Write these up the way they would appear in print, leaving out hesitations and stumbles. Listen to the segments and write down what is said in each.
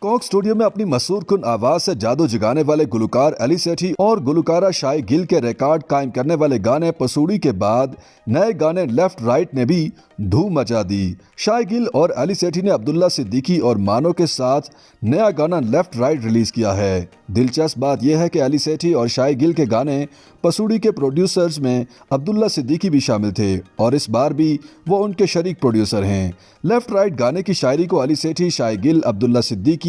Coke studio में अपनी मशहूर कुन आवाज से जादू जगाने वाले गुलकार अली सेठी और गुलकारा शाय गिल के रिकॉर्ड कायम करने वाले गाने पसूड़ी के बाद नए गाने लेफ्ट राइट ने भी धूम मचा दी। शाय गिल और अली सेठी ने अब्दुल्ला सिद्दीकी और मानो के साथ नया गाना लेफ्ट राइट रिलीज किया है। दिलचस्प बात यह है कि अली सेठी और शाय गिल के गाने पसूड़ी के प्रोड्यूसर्स में अब्दुल्ला सिद्दीकी भी शामिल थे और इस बार भी वो उनके शरीक प्रोड्यूसर हैं। लेफ्ट राइट गाने की शायरी को अली सेठी, शाय गिल, अब्दुल्ला सिद्दीकी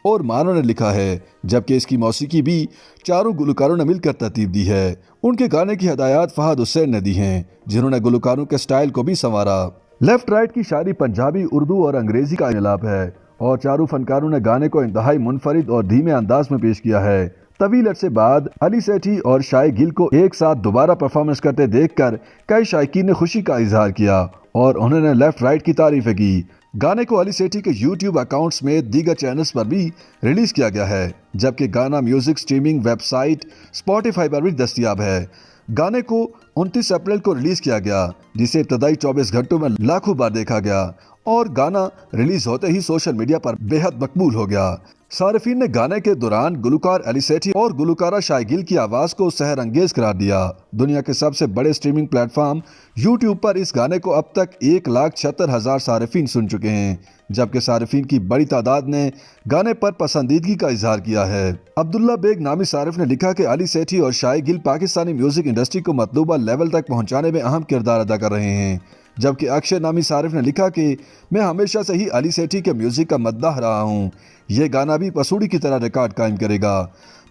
और मानो ने लिखा है, जबकि इसकी मौसीकी भी चारों गुलकारों ने मिलकर तरतीब दी है। उनके गाने की हिदायत फहद हुसैन ने दी हैं, जिन्होंने गुलकारों के स्टाइल को भी संवारा। लेफ्ट राइट की शायरी पंजाबी, उर्दू और अंग्रेजी का मिलाप है और चारों फनकारों ने गाने को इंतहाई मुनफरिद और धीमे अंदाज में पेश किया है। तवील अरसे बाद अली सेठी और शाय गिल को एक साथ दोबारा परफॉर्मेंस करते देखकर कई शायकीन ने खुशी का इजहार किया और उन्होंने लेफ्ट राइट की तारीफें की। गाने को अली सेठी के YouTube अकाउंट्स में दीगर चैनल्स पर भी रिलीज किया गया है, जबकि गाना म्यूजिक स्ट्रीमिंग वेबसाइट स्पॉटिफाई पर भी दस्तयाब है। गाने को 29 अप्रैल को रिलीज किया गया, जिसे इब्तदाई 24 घंटों में लाखों बार देखा गया और गाना रिलीज होते ही सोशल मीडिया पर बेहद मकबूल हो गया। सारिफीन ने गाने के दौरान गुलकार अली सेठी और गुलकारा शाय गिल की आवाज को सहर अंगेज करार दिया। दुनिया के सबसे बड़े स्ट्रीमिंग प्लेटफॉर्म YouTube पर इस गाने को अब तक 1,76,000 सारिफीन सुन चुके हैं, जबकि सारिफीन की बड़ी तादाद ने गाने पर पसंदीदगी का इजहार किया है। अब्दुल्ला बेग नामी सारिफ ने लिखा कि अली सेठी और शाय गिल पाकिस्तानी म्यूजिक इंडस्ट्री को मतलूबा लेवल तक पहुंचाने में अहम किरदार अदा कर रहे हैं, जबकि अक्षय नामी सारिफ ने लिखा कि मैं हमेशा से ही अली सेठी के म्यूजिक का मद्दाह रहा हूँ, ये गाना भी पसूड़ी की तरह रिकॉर्ड कायम करेगा।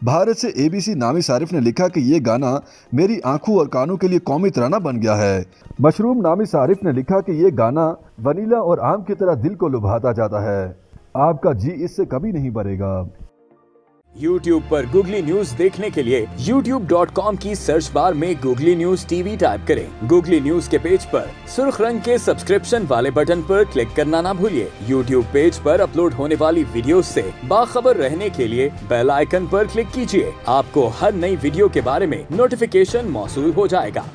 भारत से ABC नामी सारिफ ने लिखा कि ये गाना मेरी आंखों और कानों के लिए कौमी तराना बन गया है। मशरूम नामी सारिफ ने लिखा कि ये गाना वनीला और आम की तरह दिल को लुभाता जाता है, आपका जी इससे कभी नहीं भरेगा। YouTube पर गूगली न्यूज देखने के लिए youtube.com की सर्च बार में गूगली न्यूज TV टाइप करें। गूगली न्यूज के पेज पर सुर्ख रंग के सब्सक्रिप्शन वाले बटन पर क्लिक करना ना भूलिए। YouTube पेज पर अपलोड होने वाली वीडियोस से बाखबर रहने के लिए बेल आइकन पर क्लिक कीजिए। आपको हर नई वीडियो के बारे में नोटिफिकेशन मौसूल हो जाएगा।